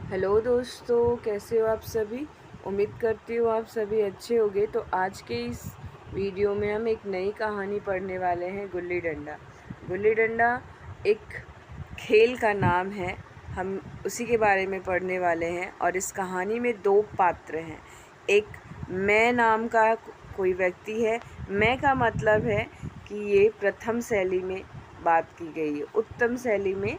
Hello दोस्तों, कैसे हो आप सभी। उम्मीद करती हूँ आप सभी अच्छे होंगे। तो आज के इस वीडियो में हम एक नई कहानी पढ़ने वाले हैं, गुल्ली डंडा। गुल्ली डंडा एक खेल का नाम है, हम उसी के बारे में पढ़ने वाले हैं। और इस कहानी में दो पात्र हैं। एक मैं नाम का कोई व्यक्ति है। मैं का मतलब है कि ये प्रथम शैली में बात की गई है, उत्तम शैली में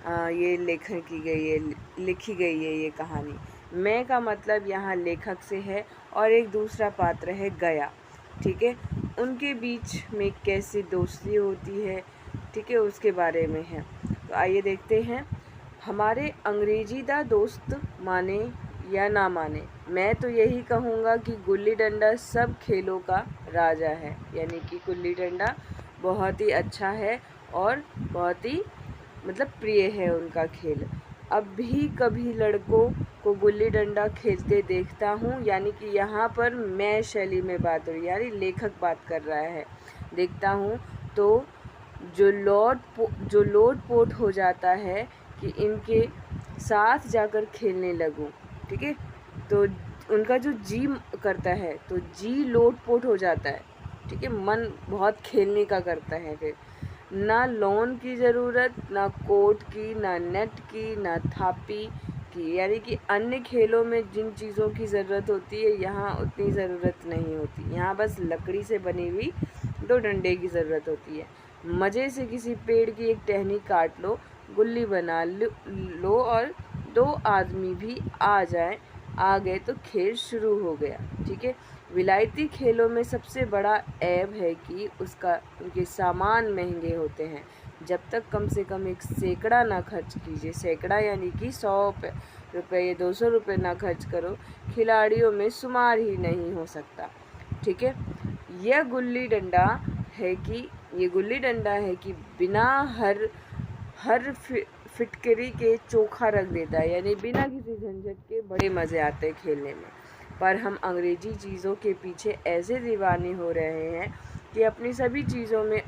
ये लेखन की गई है, लिखी गई है ये कहानी। मैं का मतलब यहाँ लेखक से है और एक दूसरा पात्र है गया। ठीक है, उनके बीच में कैसी दोस्ती होती है, ठीक है, उसके बारे में है। तो आइए देखते हैं। हमारे अंग्रेजीदा दोस्त माने या ना माने, मैं तो यही कहूँगा कि गुल्ली डंडा सब खेलों का राजा है। यानी कि गुल्ली डंडा बहुत ही अच्छा है और बहुत ही मतलब प्रिय है उनका खेल। अब भी कभी लड़कों को गुल्ली डंडा खेलते देखता हूँ। यानी कि यहाँ पर मैं शैली में बात हो रही है, यानी लेखक बात कर रहा है। देखता हूँ तो जो लोट पोट हो जाता है कि इनके साथ जाकर खेलने लगूँ। ठीक है, तो उनका जो जी करता है तो जी लोट पोट हो जाता है। ठीक है, मन बहुत खेलने का करता है। फिर ना लॉन की ज़रूरत, ना कोर्ट की, ना नेट की, ना थापी की। यानी कि अन्य खेलों में जिन चीज़ों की ज़रूरत होती है, यहाँ उतनी ज़रूरत नहीं होती। यहाँ बस लकड़ी से बनी हुई दो डंडे की ज़रूरत होती है। मज़े से किसी पेड़ की एक टहनी काट लो, गुल्ली बना लो और दो आदमी भी आ गए तो खेल शुरू हो गया। ठीक है, विलायती खेलों में सबसे बड़ा ऐब है कि उनके सामान महंगे होते हैं। जब तक कम से कम एक सैकड़ा ना खर्च कीजिए, सैकड़ा यानी कि 100 रुपये या 200 रुपये ना खर्च करो, खिलाड़ियों में शुमार ही नहीं हो सकता। ठीक है, यह गुल्ली डंडा ये गुल्ली डंडा है कि बिना हर हर फिटकरी के चोखा रख देता है। यानी बिना किसी झंझट के बड़े मज़े आते हैं खेलने में। पर हम अंग्रेजी चीज़ों के पीछे ऐसे दीवाने हो रहे हैं कि अपनी सभी चीज़ों में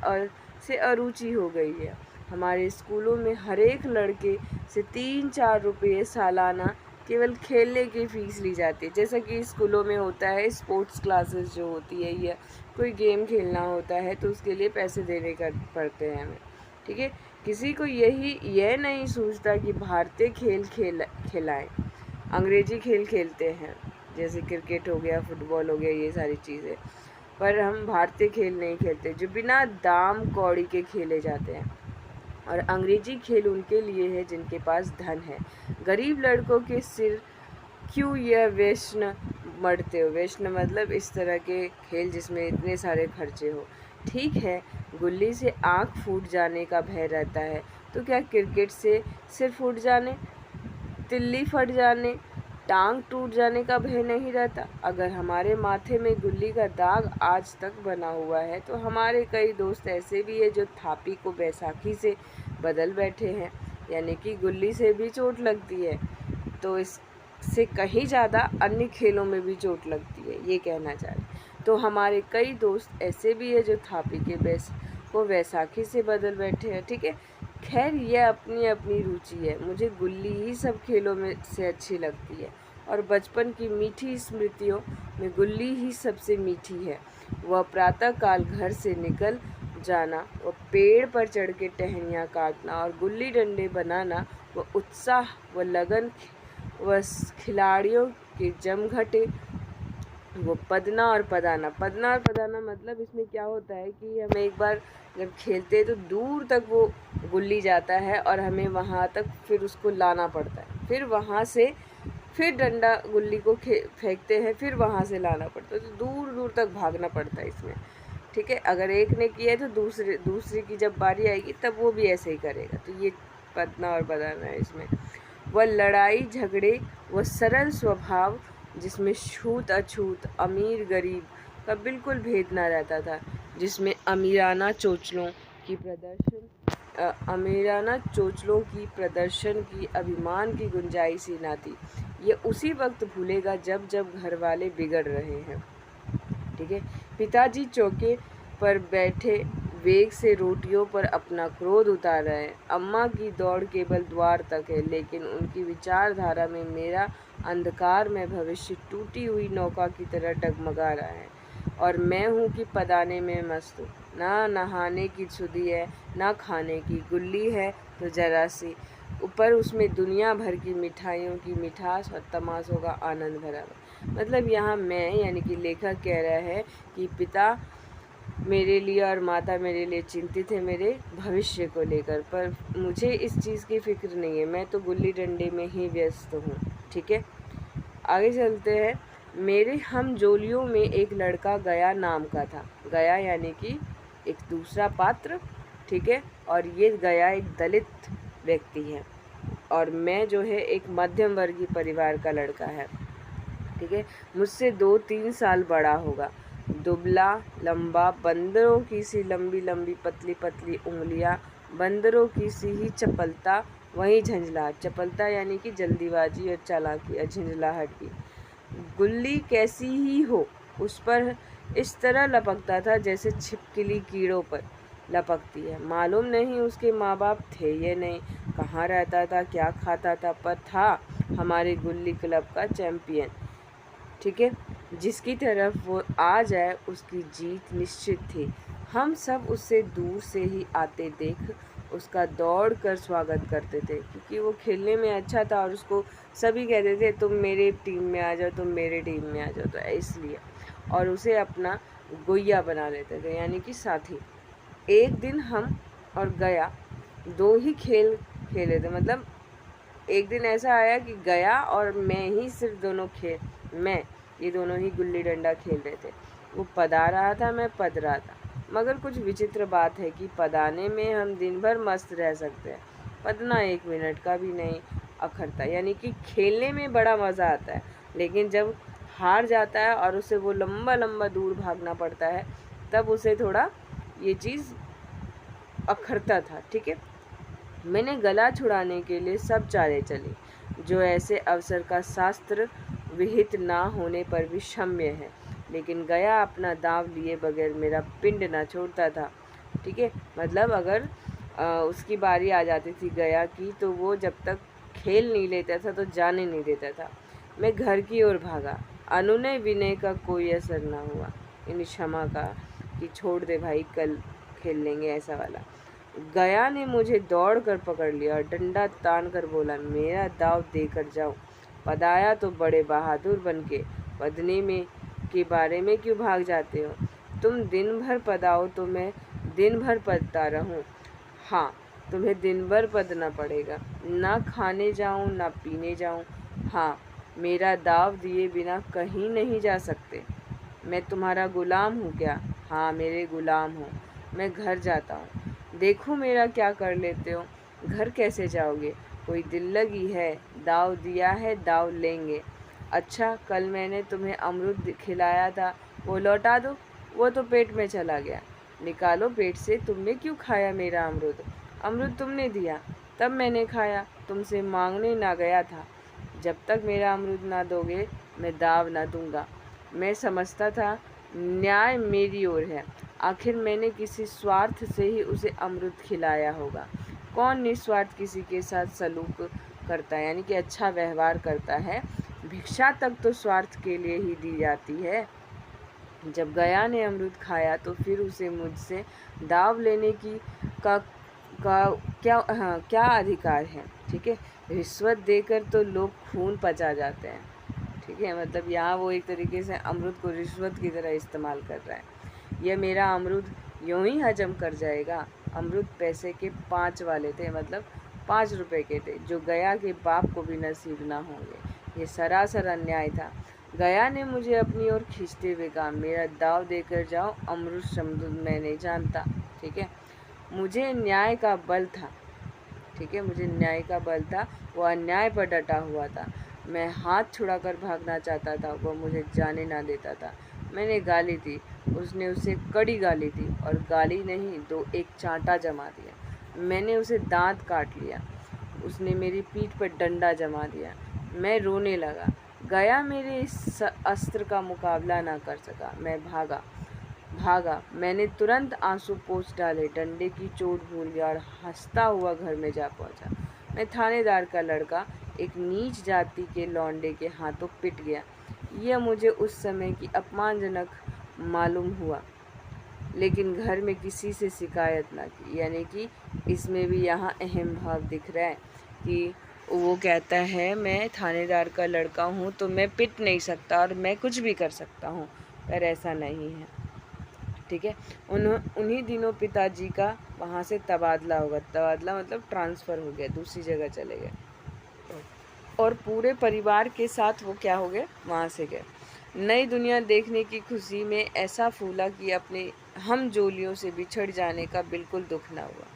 से अरुचि हो गई है। हमारे स्कूलों में हर एक लड़के से 3-4 रुपये सालाना केवल खेलने की फ़ीस ली जाती है। जैसा कि स्कूलों में होता है, स्पोर्ट्स क्लासेस जो होती है या कोई गेम खेलना होता है तो उसके लिए पैसे देने कर पड़ते हैं हमें। ठीक है, किसी को यह नहीं सूझता कि भारतीय खिलाएं, अंग्रेजी खेल खेलते हैं, जैसे क्रिकेट हो गया, फुटबॉल हो गया, ये सारी चीज़ें। पर हम भारतीय खेल नहीं खेलते जो बिना दाम कौड़ी के खेले जाते हैं। और अंग्रेजी खेल उनके लिए है जिनके पास धन है। गरीब लड़कों के सिर क्यों यह व्यसन मरते हो। व्यसन मतलब इस तरह के खेल जिसमें इतने सारे खर्चे हो। ठीक है, गुल्ली से आँख फूट जाने का भय रहता है, तो क्या क्रिकेट से सिर फूट जाने, तिल्ली फट जाने, टांग टूट जाने का भय नहीं रहता। अगर हमारे माथे में गुल्ली का दाग आज तक बना हुआ है तो हमारे कई दोस्त ऐसे भी हैं जो थापी को बैसाखी से बदल बैठे हैं। यानी कि गुल्ली से भी चोट लगती है तो इससे कहीं ज़्यादा अन्य खेलों में भी चोट लगती है, ये कहना चाह रहे। तो हमारे कई दोस्त ऐसे भी हैं जो थापी के को बैसाखी से बदल बैठे हैं। ठीक है, खैर यह अपनी अपनी रुचि है। मुझे गुल्ली ही सब खेलों में से अच्छी लगती है और बचपन की मीठी स्मृतियों में गुल्ली ही सबसे मीठी है। वह प्रातःकाल घर से निकल जाना, वह पेड़ पर चढ़ के टहनियाँ काटना और गुल्ली डंडे बनाना, वह उत्साह, वह लगन, वह खिलाड़ियों के जमघटे, वो पदना और पदाना मतलब इसमें क्या होता है कि हम एक बार जब खेलते हैं तो दूर तक वो गुल्ली जाता है और हमें वहाँ तक फिर उसको लाना पड़ता है। फिर वहाँ से फिर डंडा गुल्ली को फेंकते हैं, फिर वहाँ से लाना पड़ता है, तो दूर दूर तक भागना पड़ता है इसमें। ठीक है, अगर एक ने किया है तो दूसरे की जब बारी आएगी तब वो भी ऐसे ही करेगा। तो ये पदना और पदाना है इसमें। वह लड़ाई झगड़े, वह सरल स्वभाव जिसमें छूत अछूत, अमीर गरीब का बिल्कुल भेद ना रहता था, जिसमें अमीराना चोचलों की प्रदर्शन की अभिमान की गुंजाइश ही ना थी। ये उसी वक्त भूलेगा जब जब घर वाले बिगड़ रहे हैं। ठीक है, पिताजी चौके पर बैठे वेग से रोटियों पर अपना क्रोध उतार रहे हैं। अम्मा की दौड़ केवल द्वार तक है, लेकिन उनकी विचारधारा में मेरा अंधकार में भविष्य टूटी हुई नौका की तरह डगमगा रहा है। और मैं हूँ कि पदाने में मस्त हूँ। ना नहाने की सुधि है, ना खाने की। गुल्ली है तो जरा सी, ऊपर उसमें दुनिया भर की मिठाइयों की मिठास और तमाशों का आनंद भरा हुआ। मतलब यहाँ मैं यानी कि लेखक कह रहा है कि पिता मेरे लिए और माता मेरे लिए चिंतित है मेरे भविष्य को लेकर, पर मुझे इस चीज़ की फिक्र नहीं है। मैं तो गुल्ली डंडे में ही व्यस्त हूँ। ठीक है, आगे चलते हैं। मेरे हम जोलियों में एक लड़का गया नाम का था। गया यानी कि एक दूसरा पात्र। ठीक है, और ये गया एक दलित व्यक्ति है और मैं जो है एक मध्यम वर्गीय परिवार का लड़का है। ठीक है, मुझसे 2-3 साल बड़ा होगा। दुबला लंबा, बंदरों की सी लंबी लंबी पतली पतली उंगलियां, बंदरों की सी ही चपलता, वही झंझलाहट। चपलता यानी कि जल्दीबाजी और चालाकी और झंझलाहट की। गुल्ली कैसी ही हो, उस पर इस तरह लपकता था जैसे छिपकली कीड़ों पर लपकती है। मालूम नहीं उसके माँ बाप थे या नहीं, कहाँ रहता था, क्या खाता था, पर था हमारे गुल्ली क्लब का चैम्पियन। ठीक है, जिसकी तरफ वो आ जाए उसकी जीत निश्चित थी। हम सब उससे दूर से ही आते देख उसका दौड़ कर स्वागत करते थे, क्योंकि वो खेलने में अच्छा था और उसको सभी कहते थे तुम मेरे टीम में आ जाओ, तुम मेरे टीम में आ जाओ, तो इसलिए। और उसे अपना गोइया बना लेते थे यानी कि साथी। एक दिन हम और गया दो ही खेल खेले थे। मतलब एक दिन ऐसा आया कि गया और मैं ही सिर्फ ये दोनों ही गुल्ली डंडा खेल रहे थे। वो पदा रहा था, मैं पद रहा था। मगर कुछ विचित्र बात है कि पदाने में हम दिन भर मस्त रह सकते हैं, पदना 1 मिनट का भी नहीं अखरता। यानी कि खेलने में बड़ा मज़ा आता है, लेकिन जब हार जाता है और उसे वो लंबा लंबा दूर भागना पड़ता है, तब उसे थोड़ा ये चीज़ अखरता था। ठीक है, मैंने गला छुड़ाने के लिए सब चाले चली, जो ऐसे अवसर का शास्त्र विहित ना होने पर भी क्षम्य है। लेकिन गया अपना दांव लिए बगैर मेरा पिंड ना छोड़ता था। ठीक है, मतलब अगर उसकी बारी आ जाती थी गया की, तो वो जब तक खेल नहीं लेता था तो जाने नहीं देता था। मैं घर की ओर भागा। अनुनय विनय का कोई असर ना हुआ। इन क्षमा का कि छोड़ दे भाई, कल खेल लेंगे, ऐसा वाला। गया ने मुझे दौड़ कर पकड़ लिया और डंडा तान कर बोला, मेरा दाव देकर जाओ। पदाया तो बड़े बहादुर बनके, पदने में के बारे में क्यों भाग जाते हो? तुम दिन भर पदाओ तो मैं दिन भर पदता रहूं। हाँ, तुम्हें दिन भर पदना पड़ेगा। ना खाने जाऊं ना पीने जाऊं। हाँ, मेरा दाव दिए बिना कहीं नहीं जा सकते। मैं तुम्हारा गुलाम हूँ क्या? हाँ, मेरे गुलाम हो। मैं घर जाता हूँ। देखो मेरा क्या कर लेते हो। घर कैसे जाओगे? कोई दिल लगी है? दाव दिया है, दाव लेंगे। अच्छा, कल मैंने तुम्हें अमरूद खिलाया था, वो लौटा दो। वो तो पेट में चला गया। निकालो पेट से, तुमने क्यों खाया मेरा अमरूद? अमरूद तुमने दिया, तब मैंने खाया, तुमसे मांगने ना गया था। जब तक मेरा अमरूद ना दोगे, मैं दाव ना दूंगा। मैं समझता था न्याय मेरी ओर है। आखिर मैंने किसी स्वार्थ से ही उसे अमृत खिलाया होगा। कौन निस्वार्थ किसी के साथ सलूक करता है, यानी कि अच्छा व्यवहार करता है? भिक्षा तक तो स्वार्थ के लिए ही दी जाती है। जब गया ने अमृत खाया तो फिर उसे मुझसे दाव लेने की का क्या अधिकार है? ठीक है, रिश्वत देकर तो लोग खून पचा जाते हैं। ठीक है, मतलब यहाँ वो एक तरीके से अमरूद को रिश्वत की तरह इस्तेमाल कर रहा है। यह मेरा अमरूद यूं ही हजम कर जाएगा। अमरूद पैसे के 5 वाले थे, मतलब 5 रुपए के थे, जो गया के बाप को भी नसीब ना होंगे। ये सरासर अन्याय था। गया ने मुझे अपनी ओर खींचते हुए कहा, मेरा दाव देकर जाओ, अमरूद शमरूद मैं नहीं जानता। ठीक है, मुझे न्याय का बल था। ठीक है, मुझे न्याय का बल था, वो अन्याय पर डटा हुआ था। मैं हाथ छुड़ाकर भागना चाहता था, वह मुझे जाने ना देता था। मैंने गाली दी, उसने उसे कड़ी गाली दी, और गाली नहीं दो एक चांटा जमा दिया। मैंने उसे दांत काट लिया, उसने मेरी पीठ पर डंडा जमा दिया। मैं रोने लगा। गया मेरे इस अस्त्र का मुकाबला ना कर सका। मैं भागा भागा। मैंने तुरंत आंसू पोंछ डाले, डंडे की चोट भूल गया और हंसता हुआ घर में जा पहुंचा। मैं थानेदार का लड़का एक नीच जाति के लौंडे के हाथों पिट गया। यह मुझे उस समय की अपमानजनक मालूम हुआ, लेकिन घर में किसी से शिकायत ना की। यानी कि इसमें भी यहाँ अहम भाव दिख रहा है कि वो कहता है मैं थानेदार का लड़का हूँ तो मैं पिट नहीं सकता और मैं कुछ भी कर सकता हूँ, पर ऐसा नहीं है। ठीक है, उन्हीं दिनों पिताजी का वहाँ से तबादला होगा। तबादला मतलब ट्रांसफ़र हो गया, दूसरी जगह चले गए और पूरे परिवार के साथ वो क्या हो गए, वहाँ से गए। नई दुनिया देखने की खुशी में ऐसा फूला कि अपने हम जोलियों से बिछड़ जाने का बिल्कुल दुख न हुआ।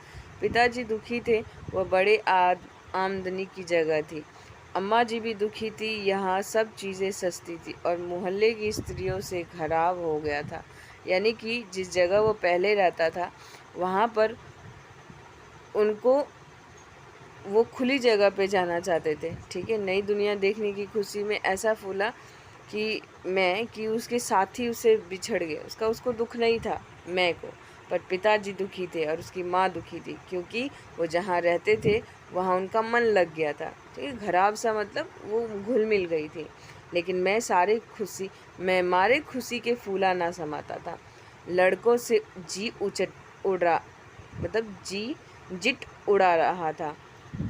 पिताजी दुखी थे, वह बड़े आमदनी की जगह थी। अम्मा जी भी दुखी थी, यहाँ सब चीज़ें सस्ती थी और मोहल्ले की स्त्रियों से खराब हो गया था। यानी कि जिस जगह वो पहले रहता था वहाँ पर उनको वो खुली जगह पे जाना चाहते थे। ठीक है, नई दुनिया देखने की खुशी में ऐसा फूला कि उसके साथी उससे बिछड़ गए। उसको दुख नहीं था मैं को, पर पिताजी दुखी थे और उसकी माँ दुखी थी, क्योंकि वो जहाँ रहते थे वहाँ उनका मन लग गया था। ठीक है, खराब सा मतलब वो घुल मिल गई थी। लेकिन मैं मारे खुशी के फूला ना समाता था। लड़कों से जी जिट उड़ा रहा था।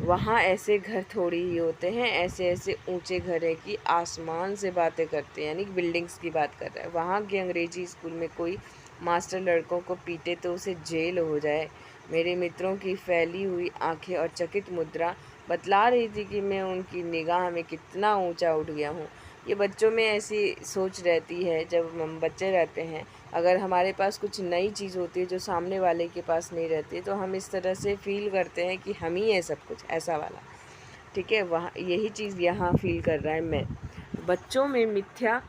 वहाँ ऐसे घर थोड़ी ही होते हैं, ऐसे ऐसे ऊंचे घर है कि आसमान से बातें करते हैं, यानी बिल्डिंग्स की बात कर रहा है। वहाँ के अंग्रेजी स्कूल में कोई मास्टर लड़कों को पीटे तो उसे जेल हो जाए। मेरे मित्रों की फैली हुई आंखें और चकित मुद्रा बतला रही थी कि मैं उनकी निगाह में कितना ऊंचा उठ गया हूँ। ये बच्चों में ऐसी सोच रहती है, जब हम बच्चे रहते हैं, अगर हमारे पास कुछ नई चीज़ होती है जो सामने वाले के पास नहीं रहती, तो हम इस तरह से फील करते हैं कि हम ही है सब कुछ, ऐसा वाला। ठीक है, वहाँ यही चीज़ यहाँ फील कर रहा है मैं। बच्चों में मिथ्या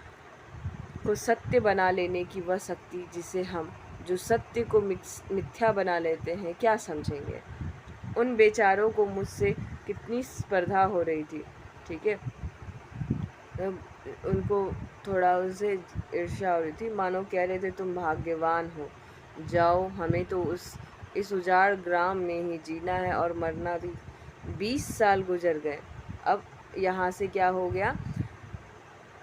को सत्य बना लेने की वह शक्ति जिसे हम जो सत्य को मिथ्या बना लेते हैं, क्या समझेंगे। उन बेचारों को मुझसे कितनी स्पर्धा हो रही थी। ठीक है, उनको थोड़ा उनसे ईर्ष्या हो रही थी, मानो कह रहे थे तुम भाग्यवान हो, जाओ, हमें तो इस उजाड़ ग्राम में ही जीना है और मरना भी। 20 साल गुजर गए। अब यहाँ से क्या हो गया,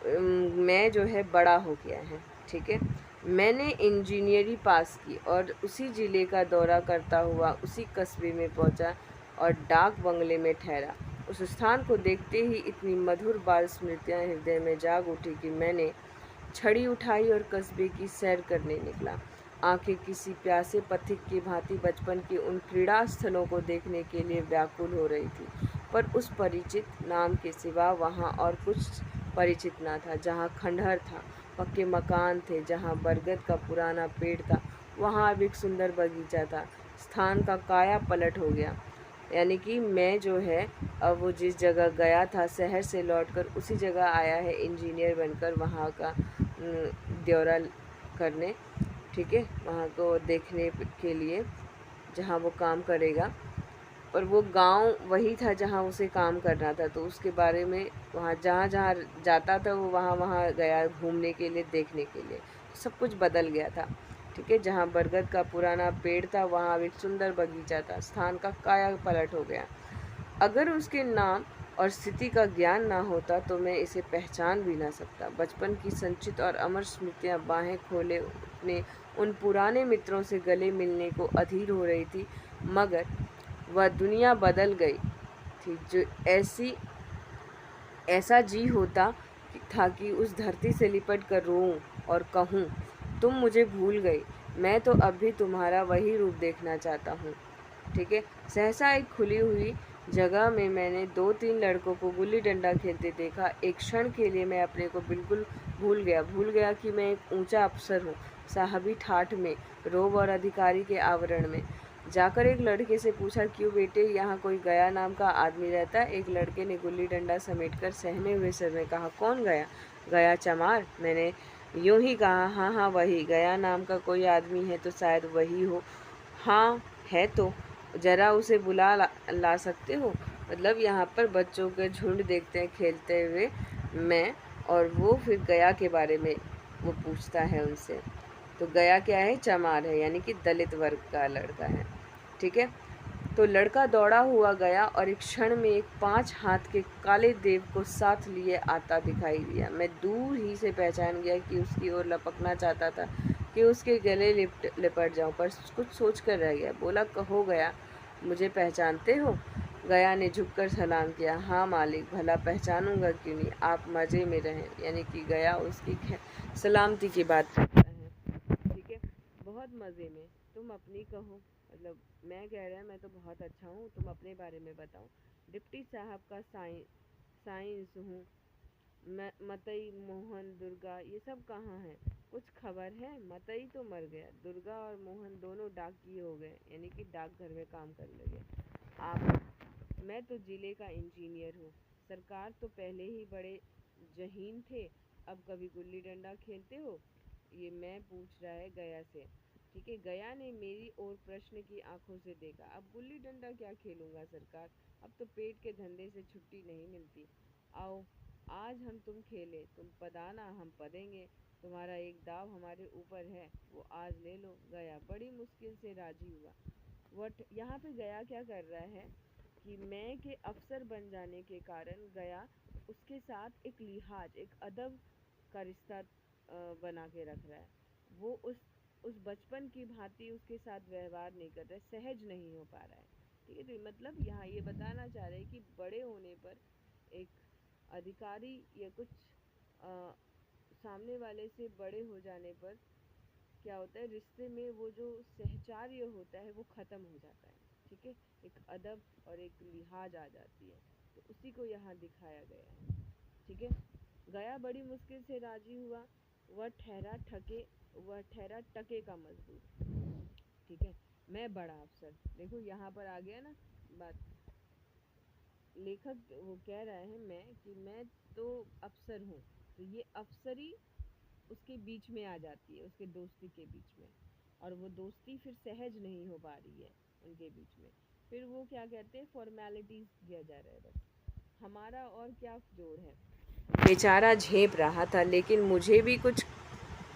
मैं जो है बड़ा हो गया है। ठीक है, मैंने इंजीनियरिंग पास की और उसी ज़िले का दौरा करता हुआ उसी कस्बे में पहुंचा और डाक बंगले में ठहरा। उस स्थान को देखते ही इतनी मधुर बाल स्मृतियाँ हृदय में जाग उठी कि मैंने छड़ी उठाई और कस्बे की सैर करने निकला। आंखें किसी प्यासे पथिक की भांति बचपन के उन क्रीड़ा स्थलों को देखने के लिए व्याकुल हो रही थी, पर उस परिचित नाम के सिवा वहाँ और कुछ परिचित ना था। जहाँ खंडहर था, पक्के मकान थे, जहाँ बरगद का पुराना पेड़ था, वहाँ अब एक सुंदर बगीचा था। स्थान का काया पलट हो गया। यानी कि मैं जो है अब वो जिस जगह गया था शहर से लौटकर उसी जगह आया है इंजीनियर बनकर, वहाँ का दौरा करने। ठीक है, वहाँ को देखने के लिए जहाँ वो काम करेगा, पर वो गांव वही था जहाँ उसे काम करना था, तो उसके बारे में वहाँ जहाँ जहाँ जाता था वो वहाँ वहाँ गया घूमने के लिए, देखने के लिए। सब कुछ बदल गया था। ठीक है, जहाँ बरगद का पुराना पेड़ था वहाँ अब एक सुंदर बगीचा था। स्थान का काया पलट हो गया। अगर उसके नाम और स्थिति का ज्ञान ना होता तो मैं इसे पहचान भी ना सकता। बचपन की संचित और अमर स्मृतियाँ बाहें खोले अपने उन पुराने मित्रों से गले मिलने को अधीर हो रही थी, मगर वह दुनिया बदल गई थी जो ऐसा जी होता था कि उस धरती से लिपट कर रोऊं और कहूं, तुम मुझे भूल गई, मैं तो अब भी तुम्हारा वही रूप देखना चाहता हूँ। ठीक है, सहसा एक खुली हुई जगह में मैंने 2-3 लड़कों को गुल्ली डंडा खेलते देखा। एक क्षण के लिए मैं अपने को बिल्कुल भूल गया कि मैं एक ऊंचा अफसर हूँ, साहबी ठाठ में, रोब और अधिकारी के आवरण में। जाकर एक लड़के से पूछा, क्यों बेटे, यहाँ कोई गया नाम का आदमी रहता है? एक लड़के ने गुल्ली डंडा समेटकर सहमे हुए सिर में कहा, कौन गया? गया चमार। मैंने यूं ही कहा, हाँ हाँ वही, गया नाम का कोई आदमी है तो शायद वही हो। हाँ है तो जरा उसे ला सकते हो? मतलब यहाँ पर बच्चों के झुंड देखते हैं खेलते हुए मैं, और वो फिर गया के बारे में वो पूछता है उनसे। तो गया क्या है, चमार है, यानी कि दलित वर्ग का लड़का है। ठीक है, तो लड़का दौड़ा हुआ गया और एक क्षण में एक 5 हाथ के काले देव को साथ लिए आता दिखाई दिया। मैं दूर ही से पहचान गया कि उसकी ओर लपकना चाहता था कि उसके गले लिपट जाऊं, पर कुछ सोच कर रह गया। बोला, कहो गया, मुझे पहचानते हो? गया ने झुककर सलाम किया। हाँ मालिक, भला पहचानूंगा क्यों नहीं, आप मज़े में रहें। यानी कि गया उसकी सलामती की बात करता है। ठीक है, बहुत मज़े में, तुम अपनी कहो। मतलब मैं कह रहा है मैं तो बहुत अच्छा हूँ, तुम अपने बारे में बताओ। डिप्टी साहब का साइंस हूँ। मतई, मोहन, दुर्गा ये सब कहाँ हैं? कुछ खबर है? मतई तो मर गया, दुर्गा और मोहन दोनों डाकिये हो गए, यानी कि डाकघर में काम करने लगे। आप मैं तो जिले का इंजीनियर हूँ। सरकार तो पहले ही बड़े जहीन थे, अब कभी गुल्ली डंडा खेलते हो? ये मैं पूछ रहा है गया से। ठीक है, गया ने मेरी ओर प्रश्न की आंखों से देखा। अब गुल्ली डंडा क्या खेलूंगा सरकार, अब तो पेट के धंधे से छुट्टी नहीं मिलती। आओ आज हम तुम खेले, तुम पदाना हम पदेंगे, तुम्हारा एक दाव हमारे ऊपर है, वो आज ले लो। गया बड़ी मुश्किल से राजी हुआ। वट यहाँ पे गया क्या कर रहा है कि मैं के अफसर बन जाने के कारण गया उसके साथ एक लिहाज, एक अदब का रिश्ता बना के रख रहा है। वो उस बचपन की भांति उसके साथ व्यवहार नहीं कर रहा है, सहज नहीं हो पा रहा है। ठीक है, तो मतलब यहाँ ये बताना चाह रहे हैं कि बड़े होने पर एक अधिकारी या कुछ अ, सामने वाले से बड़े हो जाने पर क्या होता है, रिश्ते में वो जो सहचार्य होता है वो ख़त्म हो जाता है। ठीक है, एक अदब और एक लिहाज आ जाती है, तो उसी को यहाँ दिखाया गया है। ठीक है, गया बड़ी मुश्किल से राजी हुआ। वह ठहरा टके का मजदूर। ठीक है, मैं बड़ा अफसर, देखो यहाँ पर आ गया ना बात। लेखक वो कह रहा है मैं तो अफसर हूँ, तो ये अफसरी उसके बीच में आ जाती है, उसके दोस्ती के बीच में, और वो दोस्ती फिर सहज नहीं हो पा रही है उनके बीच में। फिर वो क्या कहते हैं, फॉर्मेलिटीज किया जा रहा है बस, हमारा और क्या जोड़ है। बेचारा झेप रहा था, लेकिन मुझे भी कुछ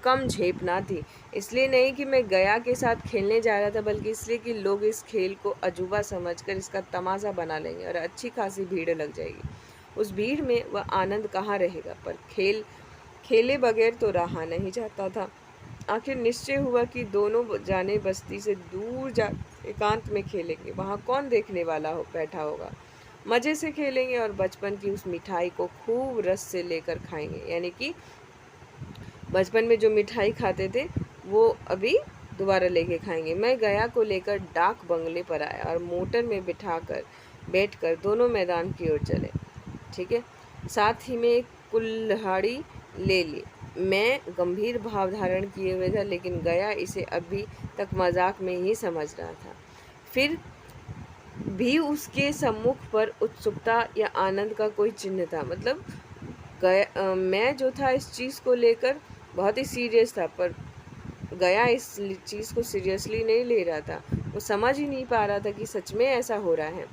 कम झेप ना थी। इसलिए नहीं कि मैं गया के साथ खेलने जा रहा था, बल्कि इसलिए कि लोग इस खेल को अजूबा समझकर इसका तमाशा बना लेंगे और अच्छी खासी भीड़ लग जाएगी। उस भीड़ में वह आनंद कहाँ रहेगा, पर खेले बगैर तो रहा नहीं जाता था। आखिर निश्चय हुआ कि दोनों जाने बस्ती से दूर जा एकांत में खेलेंगे। वहाँ कौन देखने वाला बैठा होगा। मज़े से खेलेंगे और बचपन की उस मिठाई को खूब रस से लेकर खाएंगे। यानी कि बचपन में जो मिठाई खाते थे वो अभी दोबारा लेके खाएंगे। मैं गया को लेकर डाक बंगले पर आया और मोटर में बैठकर दोनों मैदान की ओर चले। ठीक है, साथ ही में एक कुल्हाड़ी ले ली। मैं गंभीर भाव धारण किए हुए था, लेकिन गया इसे अभी तक मजाक में ही समझ रहा था। फिर भी उसके सम्मुख पर उत्सुकता या आनंद का कोई चिन्ह था। मतलब मैं जो था इस चीज़ को लेकर बहुत ही सीरियस था, पर गया इस चीज़ को सीरियसली नहीं ले रहा था। वो समझ ही नहीं पा रहा था कि सच में ऐसा हो रहा है।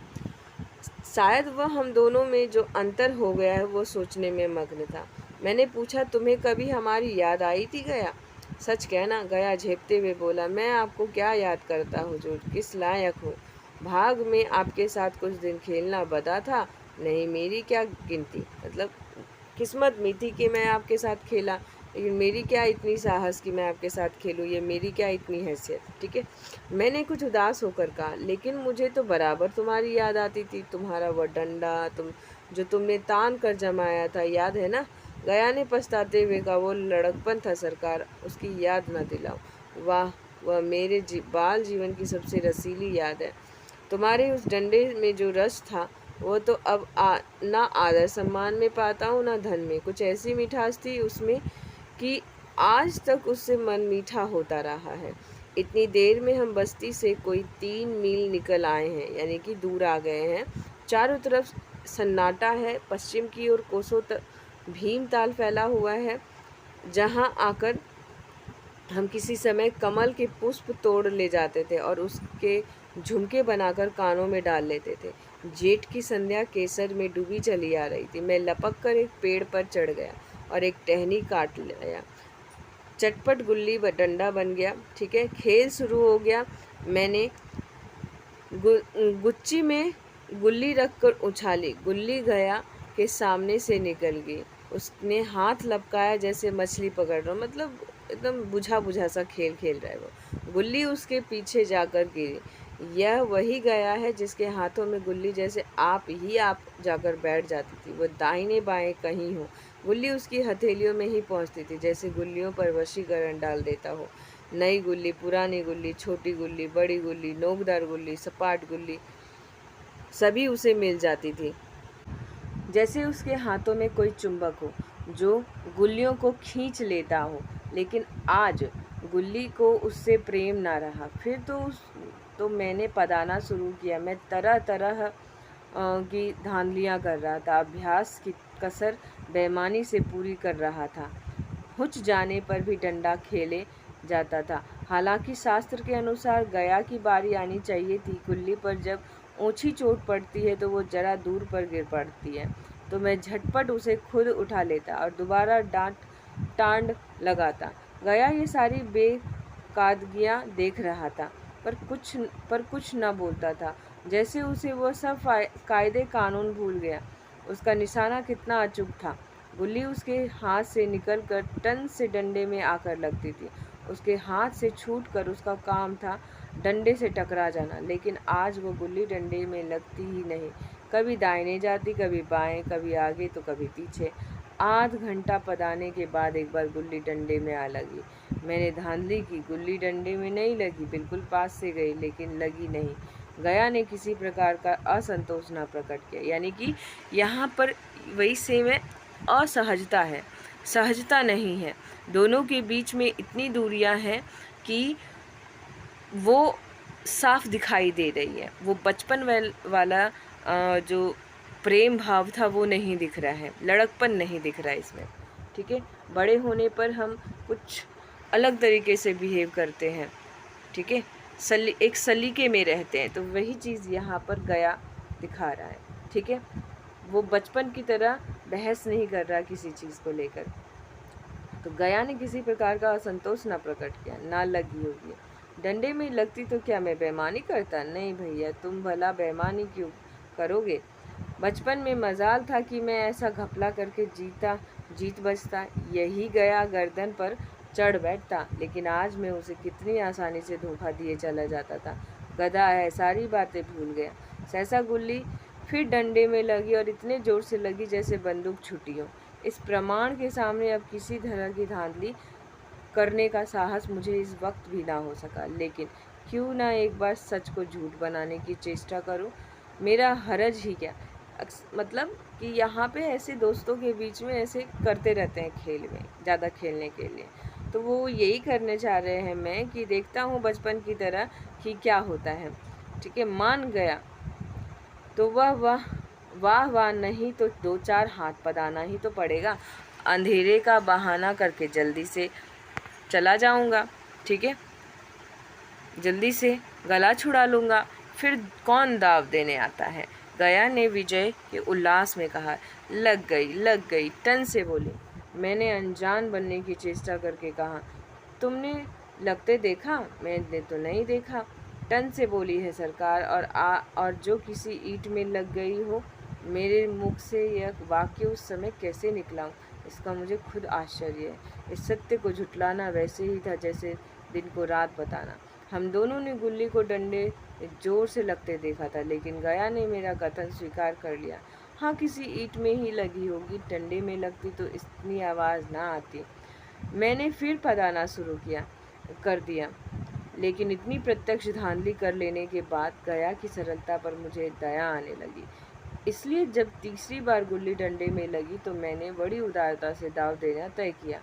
शायद वह हम दोनों में जो अंतर हो गया है वो सोचने में मग्न था। मैंने पूछा, तुम्हें कभी हमारी याद आई थी गया? सच कहना, गया झेपते हुए बोला। मैं आपको क्या याद करता हूँ जो किस लायक हो। भाग में आपके साथ कुछ दिन खेलना बदा था, नहीं मेरी क्या गिनती। मतलब किस्मत में थी कि मैं आपके साथ खेला, लेकिन मेरी क्या इतनी साहस कि मैं आपके साथ खेलूँ, ये मेरी क्या इतनी हैसियत। ठीक है, मैंने कुछ उदास होकर कहा, लेकिन मुझे तो बराबर तुम्हारी याद आती थी। तुम्हारा वह डंडा जो तुमने तान कर जमाया था, याद है ना? गया ने पछताते हुए कहा, वो लड़कपन था सरकार, उसकी याद न दिलाओ। वाह, वह मेरे बाल जीवन की सबसे रसीली याद है। तुम्हारे उस डंडे में जो रस था वो तो अब ना आदर सम्मान में पाता हूँ ना धन में। कुछ ऐसी मिठास थी उसमें कि आज तक उससे मन मीठा होता रहा है। इतनी देर में हम बस्ती से कोई 3 मील निकल आए हैं, यानी कि दूर आ गए हैं। चारों तरफ सन्नाटा है। पश्चिम की ओर कोसों भीमताल फैला हुआ है, जहाँ आकर हम किसी समय कमल के पुष्प तोड़ ले जाते थे और उसके झुमके बनाकर कानों में डाल लेते थे। जेठ की संध्या केसर में डूबी चली आ रही थी। मैं लपक कर एक पेड़ पर चढ़ गया और एक टहनी काट लिया। चटपट गुल्ली डंडा बन गया। ठीक है, खेल शुरू हो गया। मैंने गुच्ची में गुल्ली रखकर उछाली, गुल्ली गया के सामने से निकल गई। उसने हाथ लपकाया जैसे मछली पकड़ रहा, मतलब एकदम बुझा बुझा सा खेल खेल रहा है वो। गुल्ली उसके पीछे जाकर गिरी। यह वही गया है जिसके हाथों में गुल्ली जैसे आप जाकर बैठ जाती थी। वो दाहिने बाएं कहीं हो, गुल्ली उसकी हथेलियों में ही पहुंचती थी, जैसे गुल्लियों पर वशीकरण डाल देता हो। नई गुल्ली, पुरानी गुल्ली, छोटी गुल्ली, बड़ी गुल्ली, नोकदार गुल्ली, सपाट गुल्ली, सभी उसे मिल जाती थी, जैसे उसके हाथों में कोई चुंबक हो जो गुल्लियों को खींच लेता हो। लेकिन आज गुल्ली को उससे प्रेम ना रहा। फिर तो मैंने पदाना शुरू किया। मैं तरह तरह की धांधलियाँ कर रहा था, अभ्यास की कसर बेईमानी से पूरी कर रहा था। हुच जाने पर भी डंडा खेले जाता था। हालांकि शास्त्र के अनुसार गया की बारी आनी चाहिए थी। गुल्ली पर जब ऊंची चोट पड़ती है तो वो जरा दूर पर गिर पड़ती है, तो मैं झटपट उसे खुद उठा लेता और दोबारा टांड लगाता। गया ये सारी बेकादगियाँ देख रहा था, पर कुछ न बोलता था, जैसे उसे वो सब कायदे कानून भूल गया। उसका निशाना कितना अचूक था। गुल्ली उसके हाथ से निकलकर टन से डंडे में आकर लगती थी। उसके हाथ से छूटकर उसका काम था डंडे से टकरा जाना। लेकिन आज वो गुल्ली डंडे में लगती ही नहीं। कभी दाहिने जाती, कभी बाएं, कभी आगे तो कभी पीछे। आध घंटा पदाने के बाद एक बार गुल्ली डंडे में आ लगी। मैंने धांधली की, गुल्ली डंडे में नहीं लगी, बिल्कुल पास से गई, लेकिन लगी नहीं। गया ने किसी प्रकार का असंतोष न प्रकट किया। यानी कि यहाँ पर वही सेम है, असहजता है, सहजता नहीं है। दोनों के बीच में इतनी दूरियां हैं कि वो साफ दिखाई दे रही है। वो बचपन वाला जो प्रेम भाव था वो नहीं दिख रहा है, लड़कपन नहीं दिख रहा है इसमें। ठीक है, बड़े होने पर हम कुछ अलग तरीके से बिहेव करते हैं। ठीक है, एक सलीके में रहते हैं, तो वही चीज़ यहाँ पर गया दिखा रहा है। ठीक है, वो बचपन की तरह बहस नहीं कर रहा किसी चीज़ को लेकर। तो गया ने किसी प्रकार का असंतोष ना प्रकट किया। ना लगी होगी, डंडे में लगती तो क्या मैं बेईमानी करता? नहीं भैया, तुम भला बेईमानी क्यों करोगे? बचपन में मजाल था कि मैं ऐसा घपला करके जीत बचता, यही गया गर्दन पर चढ़ बैठता। लेकिन आज मैं उसे कितनी आसानी से धोखा दिए चला जाता था। गधा है, सारी बातें भूल गया। सहसा गुल्ली फिर डंडे में लगी और इतने जोर से लगी जैसे बंदूक छुटी हो। इस प्रमाण के सामने अब किसी तरह की धांधली करने का साहस मुझे इस वक्त भी ना हो सका। लेकिन क्यों ना एक बार सच को झूठ बनाने की चेष्टा करूं? मेरा हरज ही क्या। मतलब कि यहाँ पे ऐसे दोस्तों के बीच में ऐसे करते रहते हैं खेल में, ज़्यादा खेलने के लिए। तो वो यही करने चाह रहे हैं मैं कि देखता हूँ बचपन की तरह कि क्या होता है। ठीक है, मान गया तो वाह वाह, वाह वाह नहीं तो दो चार हाथ पदाना ही तो पड़ेगा। अंधेरे का बहाना करके जल्दी से चला जाऊंगा। ठीक है, जल्दी से गला छुड़ा लूँगा, फिर कौन दाव देने आता है? गया ने विजय के उल्लास में कहा। लग गई, टन से बोली। मैंने अनजान बनने की चेष्टा करके कहा, तुमने लगते देखा? मैंने तो नहीं देखा, टन से बोली है सरकार। और जो किसी ईंट में लग गई हो। मेरे मुख से यह वाक्य उस समय कैसे निकला, इसका मुझे खुद आश्चर्य है। इस सत्य को झुटलाना वैसे ही था जैसे दिन को रात बताना। हम दोनों ने गुल्ली को डंडे जोर से लगते देखा था, लेकिन गया ने मेरा कथन स्वीकार कर लिया। हाँ, किसी ईंट में ही लगी होगी, डंडे में लगती तो इतनी आवाज़ ना आती। मैंने फिर पदाना शुरू कर दिया, लेकिन इतनी प्रत्यक्ष धांधली कर लेने के बाद गया की सरलता पर मुझे दया आने लगी। इसलिए जब तीसरी बार गुल्ली डंडे में लगी तो मैंने बड़ी उदारता से दाव देना तय किया।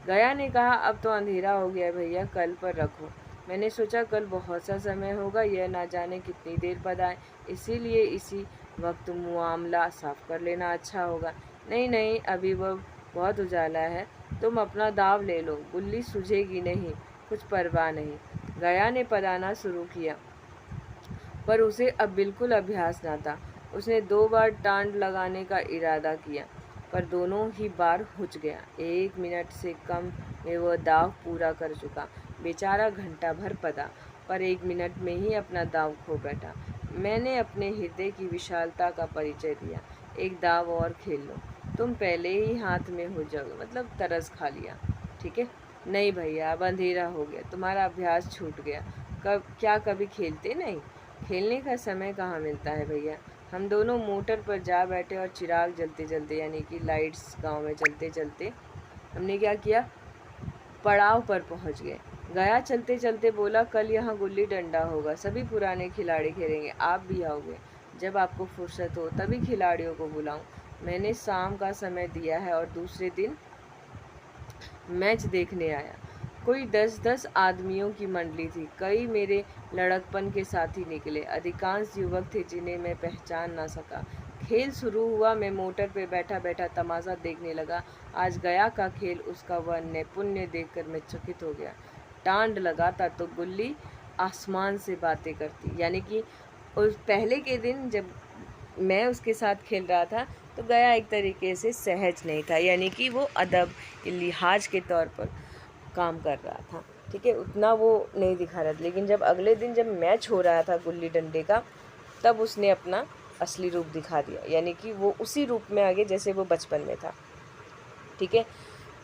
गया ने कहा, अब तो अंधेरा हो गया भैया, कल पर रखो। मैंने सोचा कल बहुत सा समय होगा, यह ना जाने कितनी देर बाद आए, इसीलिए इसी वक्त मामला साफ कर लेना अच्छा होगा। नहीं, अभी वह बहुत उजाला है, तुम अपना दाव ले लो, गुल्ली सूझेगी नहीं, कुछ परवाह नहीं। गया ने पदाना शुरू किया, पर उसे अब बिल्कुल अभ्यास न था। उसने 2 बार टांड लगाने का इरादा किया। पर दोनों ही बार हुच गया। 1 मिनट से कम में वह दाव पूरा कर चुका। बेचारा घंटा भर पदा, पर 1 मिनट में ही अपना दाव खो बैठा। मैंने अपने हृदय की विशालता का परिचय दिया। एक दाव और खेल लो, तुम पहले ही हाथ में हो जाओगे, मतलब तरस खा लिया। ठीक है। नहीं भैया, अब अंधेरा हो गया, तुम्हारा अभ्यास छूट गया। क्या कभी खेलते नहीं? खेलने का समय कहाँ मिलता है भैया। हम दोनों मोटर पर जा बैठे और चिराग जलते जलते, यानी कि लाइट्स गांव में चलते चलते, हमने क्या किया, पड़ाव पर पहुंच गए। गया चलते चलते बोला, कल यहाँ गुल्ली डंडा होगा, सभी पुराने खिलाड़ी खेलेंगे, आप भी आओगे। जब आपको फुर्सत हो तभी खिलाड़ियों को बुलाऊं। मैंने शाम का समय दिया है और दूसरे दिन मैच देखने आया। कोई 10-10 आदमियों की मंडली थी। कई मेरे लड़कपन के साथी निकले। अधिकांश युवक थे जिन्हें मैं पहचान ना सका। खेल शुरू हुआ। मैं मोटर पे बैठा बैठा तमाशा देखने लगा। आज गया का खेल, उसका वह नैपुण्य देखकर मैं चकित हो गया। टांड लगाता तो गुल्ली आसमान से बातें करती। यानी कि उस पहले के दिन जब मैं उसके साथ खेल रहा था तो गया एक तरीके से सहज नहीं था, यानी कि वो अदब लिहाज के तौर पर काम कर रहा था। ठीक है, उतना वो नहीं दिखा रहा था। लेकिन जब अगले दिन जब मैच हो रहा था गुल्ली डंडे का, तब उसने अपना असली रूप दिखा दिया, यानी कि वो उसी रूप में आ गया जैसे वो बचपन में था। ठीक है।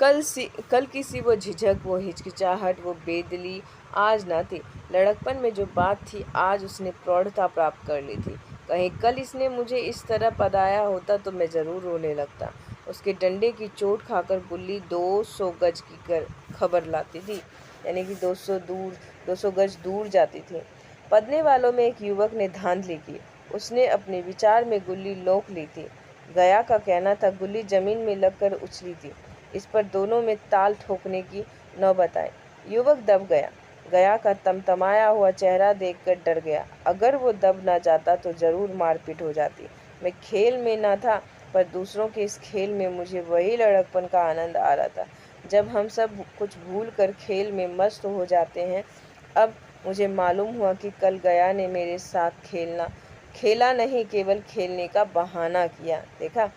कल किसी वो झिझक, वो हिचकिचाहट, वो बेदली आज ना थी। लड़कपन में जो बात थी आज उसने प्रौढ़ता प्राप्त कर ली थी। कहीं कल इसने मुझे इस तरह पदाया होता तो मैं ज़रूर रोने लगता। उसके डंडे की चोट खाकर गुल्ली 200 गज की खबर लाती थी, यानी कि 200 गज दूर जाती थी। पदने वालों में एक युवक ने धांधली की। उसने अपने विचार में गुल्ली लोक ली थी। गया का कहना था गुल्ली जमीन में लगकर उछली थी। इस पर दोनों में ताल ठोकने की नौबत आई। युवक दब गया। गया का तमतमाया हुआ चेहरा देखकर डर गया। अगर वो दब ना जाता तो जरूर मारपीट हो जाती। मैं खेल में ना था, पर दूसरों के इस खेल में मुझे वही लड़कपन का आनंद आ रहा था जब हम सब कुछ भूल कर खेल में मस्त हो जाते हैं। अब मुझे मालूम हुआ कि कल गया ने मेरे साथ खेला नहीं, केवल खेलने का बहाना किया। देखा,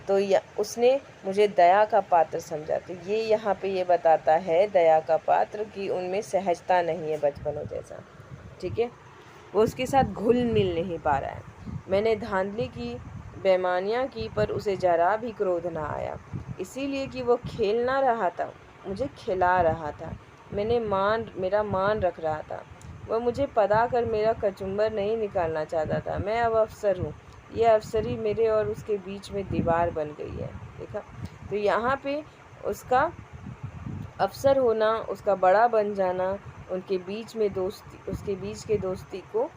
तो उसने मुझे दया का पात्र समझा। तो ये यहाँ पे ये बताता है दया का पात्र कि उनमें सहजता नहीं है बचपनों जैसा। ठीक है, वो उसके साथ घुल मिल नहीं पा रहा है। मैंने धांधली की, बेईमानियाँ की, पर उसे जरा भी क्रोध ना आया, इसीलिए कि वो खेल ना रहा था, मुझे खिला रहा था। मेरा मान रख रहा था। वह मुझे पदा कर मेरा कचुम्बर नहीं निकालना चाहता था। मैं अब अफसर हूँ। ये अफसरी मेरे और उसके बीच में दीवार बन गई है। देखा, तो यहाँ पे उसका अफसर होना, उसका बड़ा बन जाना, उनके बीच में दोस्ती, उसके बीच के दोस्ती को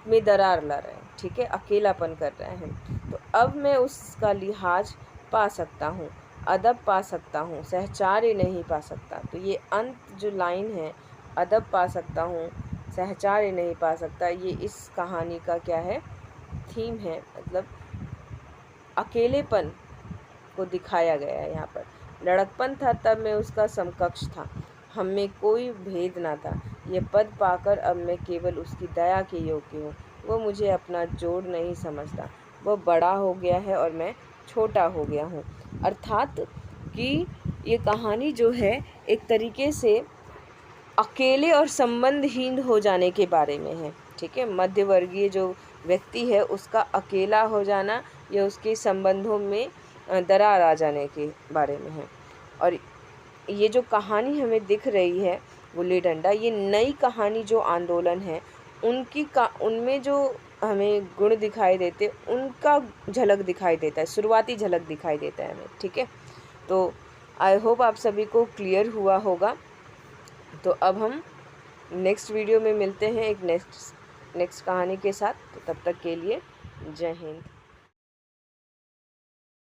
में दरार ला रहे हैं। ठीक है, अकेलापन कर रहे हैं। तो अब मैं उसका लिहाज पा सकता हूँ, अदब पा सकता हूँ, सहचार्य नहीं पा सकता। तो ये अंत जो लाइन है, अदब पा सकता हूँ, सहचार्य नहीं पा सकता, ये इस कहानी का क्या है, थीम है। मतलब अकेलेपन को दिखाया गया है यहाँ पर। लड़कपन था तब मैं उसका समकक्ष था, हम में कोई भेद ना था। ये पद पाकर अब मैं केवल उसकी दया के योग्य हूँ। वो मुझे अपना जोड़ नहीं समझता। वो बड़ा हो गया है और मैं छोटा हो गया हूँ। अर्थात कि ये कहानी जो है एक तरीके से अकेले और संबंधहीन हो जाने के बारे में है। ठीक है, मध्यवर्गीय जो व्यक्ति है उसका अकेला हो जाना या उसके संबंधों में दरार आ जाने के बारे में है। और ये जो कहानी हमें दिख रही है गुल्ली डंडा, ये नई कहानी जो आंदोलन है उनमें जो हमें गुण दिखाई देते, उनका झलक दिखाई देता है, शुरुआती झलक दिखाई देता है हमें। ठीक है, तो आई होप आप सभी को क्लियर हुआ होगा। तो अब हम नेक्स्ट वीडियो में मिलते हैं एक नेक्स्ट कहानी के साथ। तो तब तक के लिए जय हिंद।